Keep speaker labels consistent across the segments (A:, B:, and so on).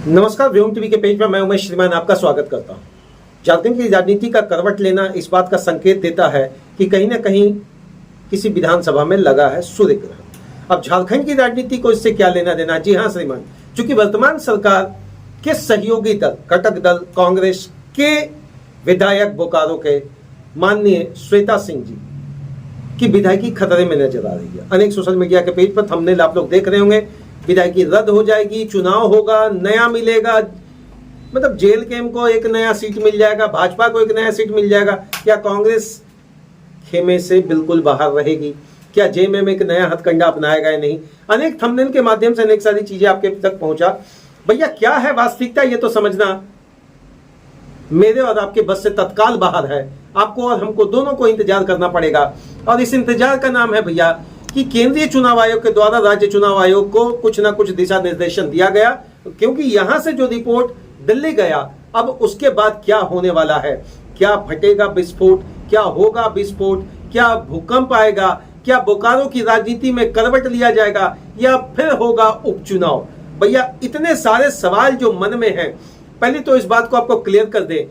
A: नमस्कार, व्योम टीवी के पेज पर मैं उमेश श्रीमान आपका स्वागत करता हूं। झारखंड की राजनीति का करवट लेना इस बात का संकेत देता है कि कहीं ना कहीं किसी विधानसभा में लगा है सूर्य ग्रहण। अब झारखंड की राजनीति को इससे क्या लेना देना? जी हाँ श्रीमान, चूंकि वर्तमान सरकार के सहयोगी दल घटक दल कांग्रेस के विधायक बोकारो के माननीय श्वेता सिंह जी की विधायकी खतरे में नजर आ रही है। अनेक सोशल मीडिया के पेज पर थंबनेल आप लोग देख रहे होंगे, विधायकी रद्द हो जाएगी, चुनाव होगा, नया मिलेगा, मतलब जेल केम को एक नया सीट मिल जाएगा, भाजपा को एक नया सीट मिल जाएगा। क्या कांग्रेस खेमे से बिल्कुल बाहर रहेगी? क्या जेएमएम एक नया हथकंडा अपनाएगा या नहीं? अनेक थंबनेल के माध्यम से अनेक सारी चीजें आपके तक पहुंचा। भैया क्या है वास्तविकता, ये तो समझना मेरे और आपके बस से तत्काल बाहर है। आपको और हमको दोनों को इंतजार करना पड़ेगा, और इस इंतजार का नाम है भैया कि केंद्रीय चुनाव आयोग के द्वारा राज्य चुनाव आयोग को कुछ ना कुछ दिशा निर्देशन दिया गया, क्योंकि यहां से जो रिपोर्ट दिल्ली गया, अब उसके बाद क्या होने वाला है? क्या फटेगा विस्फोट? क्या होगा विस्फोट? क्या भूकंप आएगा? क्या बोकारो की राजनीति में करवट लिया जाएगा, या फिर होगा उपचुनाव? भैया इतने सारे सवाल जो मन में हैं, पहले तो इस बात को आपको क्लियर कर दे।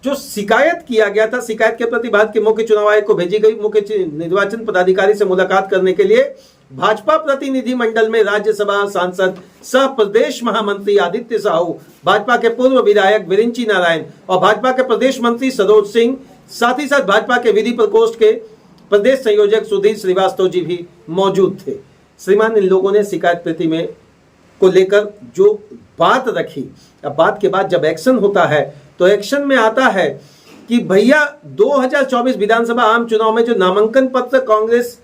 A: जो शिकायत किया गया था, शिकायत के प्रति भारत के मुख्य चुनाव आयोग को भेजी गई। मुख्य निर्वाचन पदाधिकारी से मुलाकात करने के लिए भाजपा प्रतिनिधि मंडल में राज्यसभा सांसद सह प्रदेश महामंत्री आदित्य साहू, भाजपा के पूर्व विधायक विरिंची नारायण और भाजपा के प्रदेश मंत्री सरोज सिंह, साथ ही साथ भाजपा के विधि प्रकोष्ठ के प्रदेश संयोजक सुधीर श्रीवास्तव जी भी मौजूद थे। श्रीमान, इन लोगों ने शिकायत प्रति में को लेकर जो बात रखी, अब बात के बाद जब एक्शन होता है तो एक्शन में आता है कि भैया 2024 विधानसभा आम चुनाव में जो नामांकन पत्र कांग्रेस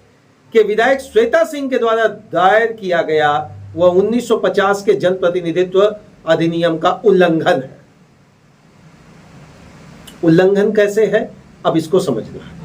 A: के विधायक श्वेता सिंह के द्वारा दायर किया गया, वह 1950 के जनप्रतिनिधित्व अधिनियम का उल्लंघन है। उल्लंघन कैसे है, अब इसको समझना है।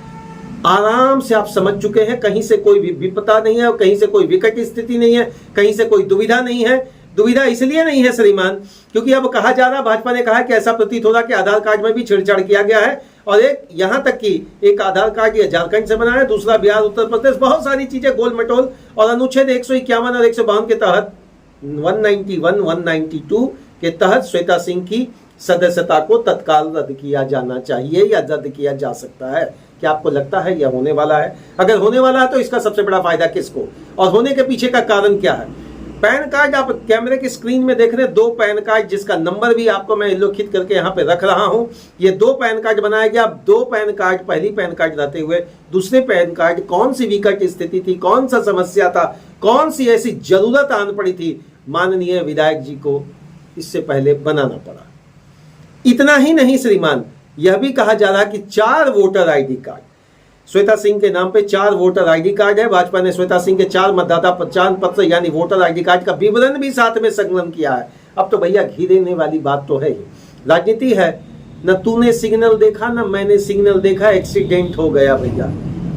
A: आराम से आप समझ चुके हैं, कहीं से कोई विपदा नहीं है और कहीं से कोई विकट स्थिति नहीं है, कहीं से कोई दुविधा नहीं है। दुविधा इसलिए नहीं है श्रीमान, क्योंकि अब कहा जा रहा, भाजपा ने कहा कि ऐसा प्रतीत हो रहा कि आधार कार्ड में भी छेड़छाड़ किया गया है, और एक यहां तक कि एक आधार कार्ड ये झारखंड से बना है, दूसरा बिहार, उत्तर प्रदेश, बहुत सारी चीजें गोल मटोल। और अनुच्छेद 151 और 152 के तहत 191, 192 के तहत श्वेता सिंह की सदस्यता को तत्काल रद्द किया जाना चाहिए या रद्द किया जा सकता है। क्या आपको लगता है यह होने वाला है? अगर होने वाला है तो इसका सबसे बड़ा फायदा किसको, और होने के पीछे का कारण क्या है? पैन कार्ड आप कैमरे की स्क्रीन में देख रहे हैं, 2 पैन कार्ड जिसका नंबर भी आपको मैं उल्लेखित करके यहाँ पे रख रहा हूँ। ये 2 पैन कार्ड बनाया गया। 2 पैन कार्ड, पहली पैन कार्ड रहते हुए दूसरे पैन कार्ड, कौन सी विकट स्थिति थी, कौन सा समस्या था, कौन सी ऐसी जरूरत आन पड़ी थी, माननीय विधायक जी को इससे पहले बनाना पड़ा। इतना ही नहीं श्रीमान, यह भी कहा जा रहा कि 4 voter ID card, Shweta Singh के नाम पे 4 वोटर आईडी कार्ड है। भाजपा ने श्वेता सिंह के 4 मतदाता पहचान पत्र यानी वोटर आईडी कार्ड का विवरण भी साथ में संकलन किया है। अब तो भैया घी देने वाली बात तो है ही। राजनीति है, न तूने सिग्नल देखा न मैंने सिग्नल देखा, एक्सीडेंट हो गया भैया।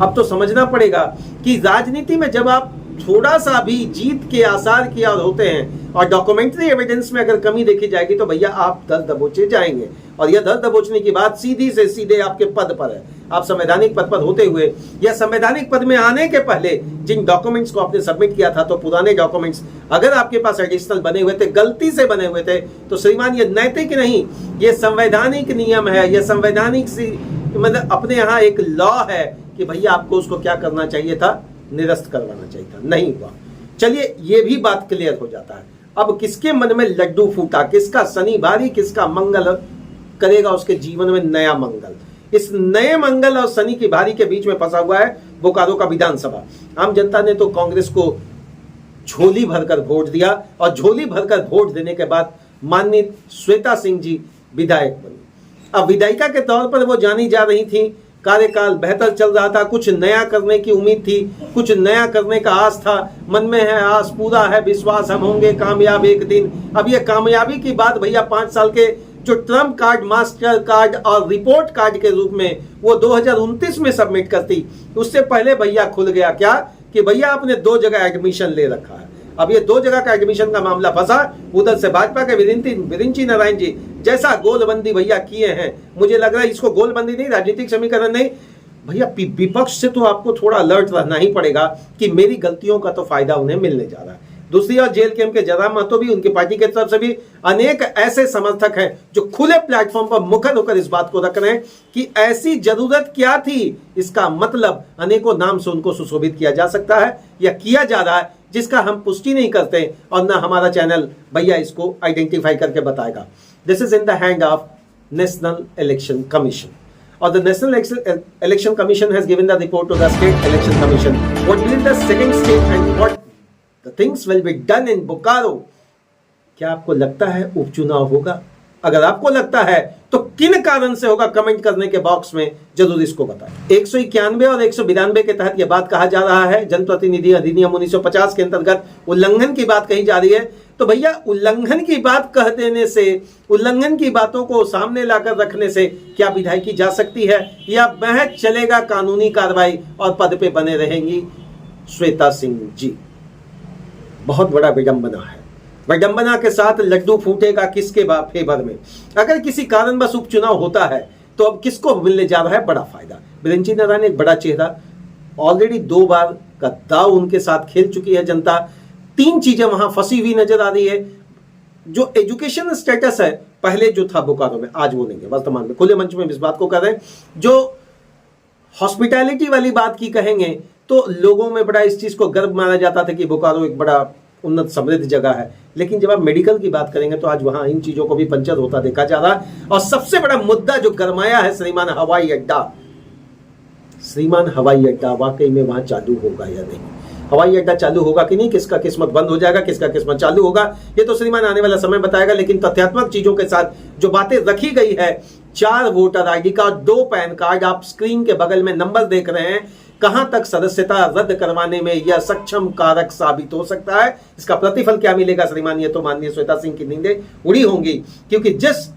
A: अब तो समझना पड़ेगा कि राजनीति में जब आप थोड़ा सा भी जीत के आसार की ओर होते हैं और डॉक्यूमेंट्री एविडेंस में अगर कमी देखी जाएगी तो भैया आप दर दबोचे जाएंगे, और यह दर दबोचने की बात सीधी से सीधे आपके पद पर है। आप संवैधानिक पद पर होते हुए या संवैधानिक पद में आने के पहले जिन डॉक्यूमेंट्स को आपने सबमिट किया था, तो पुराने डॉक्यूमेंट्स अगर आपके पास एडिशनल बने हुए थे, गलती से बने हुए थे, तो श्रीमान ये नैतिक नहीं, ये संवैधानिक नियम है, ये संवैधानिक मतलब अपने यहाँ एक लॉ है कि भैया आपको उसको क्या करना चाहिए था, निरस्त करवाना चाहिए था, नहीं हुआ। चलिए ये भी बात क्लियर हो जाता है। अब किसके मन में लड्डू फूटा, किसका शनि भारी, किसका मंगल करेगा उसके जीवन में नया मंगल। इस नए मंगल और शनि की भारी के बीच में फंसा हुआ है बोकारो का विधानसभा। आम जनता ने तो कांग्रेस को झोली भरकर वोट दिया, और झोली भरकर वोट देने के बाद माननीय श्वेता सिंह जी विधायक बनी। अब विधायिका के तौर पर वो जानी जा रही थी, कार्यकाल बेहतर चल रहा था, कुछ नया करने की उम्मीद थी, कुछ नया करने का आस था, मन में है आस, पूरा है विश्वास, हम होंगे कामयाब एक दिन। अब ये कामयाबी की बात भैया 5 साल के जो ट्रम्प कार्ड, मास्टर कार्ड और रिपोर्ट कार्ड के रूप में वो 2029 में सबमिट करती, उससे पहले भैया खुल गया क्या कि भैया आपने 2 जगह एडमिशन ले रखा है। अब ये 2 जगह का एडमिशन का मामला फंसा। उधर से भाजपा के विरिंची नारायण जी जैसा गोलबंदी भैया किए हैं, मुझे लग रहा है इसको गोलबंदी नहीं, राजनीतिक समीकरण नहीं भैया, विपक्ष से तो आपको थोड़ा अलर्ट रहना ही पड़ेगा कि मेरी गलतियों का तो फायदा उन्हें मिलने जा रहा है। दूसरी ओर जेएलकेएम के जयराम महतो भी, उनकी पार्टी की तरफ से भी अनेक ऐसे समर्थक हैं जो खुले प्लेटफॉर्म पर मुखर होकर इस बात को रख रहे हैं कि ऐसी जरूरत क्या थी। इसका मतलब अनेकों नाम से उनको सुशोभित किया जा सकता है या किया जा रहा है, जिसका हम पुष्टि नहीं करते और ना हमारा चैनल भैया इसको आइडेंटिफाई करके बताएगा। This is in the hand of national election commission, or the National Election Commission has given the report to the State Election Commission. What will the second state and what the things will be done in Bokaro? क्या आपको लगता है उपचुनाव होगा? अगर आपको लगता है तो किन कारण से होगा, कमेंट करने के बॉक्स में जरूर इसको बताएं। 191 और 192 के तहत यह बात कहा जा रहा है, जनप्रतिनिधि अधिनियम 1950 के अंतर्गत उल्लंघन की बात कही जा रही है। तो भैया उल्लंघन की बात कह देने से, उल्लंघन की बातों को सामने लाकर रखने से क्या विधायकी जा सकती है या महज चलेगा कानूनी कार्रवाई और पद पे बने रहेंगी श्वेता सिंह जी? बहुत बड़ा विडंबना है। विडंबना के साथ लड्डू फूटेगा किसके फेवर में? अगर किसी कारणवश उपचुनाव होता है तो अब किसको मिलने जा रहा है बड़ा फायदा? बिरंची नारायण एक बड़ा चेहरा, ऑलरेडी 2 बार का दाव उनके साथ खेल चुकी है जनता। 3 चीजें वहां फंसी हुई नजर आ रही है। जो एजुकेशन स्टेटस है पहले जो था बोकारो में, आज वो नहीं है। वर्तमान में खुले मंच में इस बात को कर रहे हैं। जो हॉस्पिटैलिटी वाली बात की कहेंगे तो लोगों में बड़ा इस चीज को गर्व माना जाता था कि बोकारो एक बड़ा उन्नत समृद्ध जगह है, लेकिन जब आप मेडिकल की बात करेंगे तो आज वहां इन चीजों को भी पंचर होता देखा जा रहा है। और सबसे बड़ा मुद्दा जो गरमाया है श्रीमान हवाई अड्डा, श्रीमान हवाई अड्डा वाकई में वहां चालू होगा या नहीं? हवाई अड्डा चालू होगा कि नहीं, किसका किस्मत बंद हो जाएगा, किसका किस्मत चालू होगा, ये तो श्रीमान आने वाला समय बताएगा। लेकिन तथ्यात्मक चीजों के साथ जो बातें रखी गई है, 4 voter ID card, 2 pan card, आप स्क्रीन के बगल में नंबर देख रहे हैं, कहां तक सदस्यता रद्द करवाने में यह सक्षम कारक साबित हो सकता है। इसका प्रतिफल क्या मिलेगा श्रीमान, ये तो माननीय श्वेता सिंह की नींदें उड़ी होंगी, क्योंकि जिस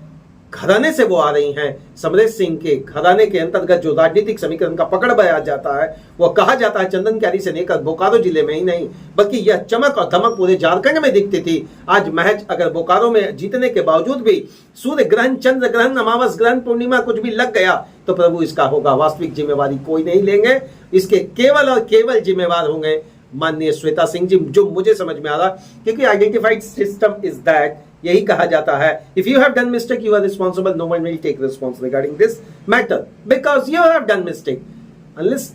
A: घराने से वो आ रही हैं, समरेश सिंह के घराने के अंतर्गत जो राजनीतिक समीकरण का पकड़ बया जाता है, वो कहा जाता है चंदन क्यारी से लेकर बोकारो जिले में ही नहीं बल्कि यह चमक और धमक पूरे झारखंड में दिखती थी। आज महज अगर बोकारो में जीतने के बावजूद भी सूर्य ग्रहण, चंद्र ग्रहण, अमावस ग्रहण, पूर्णिमा कुछ भी लग गया तो प्रभु इसका होगा वास्तविक जिम्मेवारी कोई नहीं लेंगे। इसके केवल और केवल जिम्मेवार होंगे माननीय श्वेता सिंह जी, जो मुझे समझ में आ रहा, क्योंकि आइडेंटिफाइड सिस्टम इज दैट, यही कहा जाता है if you have done mistake you are responsible, no one will take response regarding this matter because you have done mistake. Unless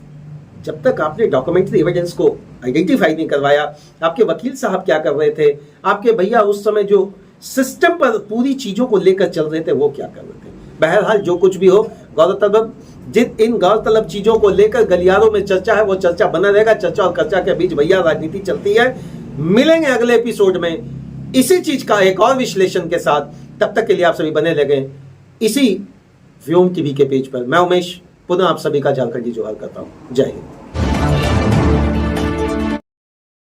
A: जब तक आपने डॉक्यूमेंट्री एविडेंस को आइडेंटिफाई नहीं करवाया, आपके वकील साहब क्या कर रहे थे, आपके भैया उस समय जो सिस्टम पर पूरी चीजों को लेकर चल रहे थे वो क्या कर रहे थे। बहरहाल जो कुछ भी हो, गौरतलब इन गौरतलब चीजों को लेकर गलियारों में चर्चा है, वो चर्चा बना रहेगा। चर्चा और चर्चा के बीच भैया राजनीति चलती है। मिलेंगे अगले एपिसोड में इसी चीज का एक और विश्लेषण के साथ। तब तक के लिए आप सभी बने लगे इसी व्योम टीवी के पेज पर। मैं उमेश पुनः आप सभी का झारखंडी जोहार करता हूं। जय हिंद।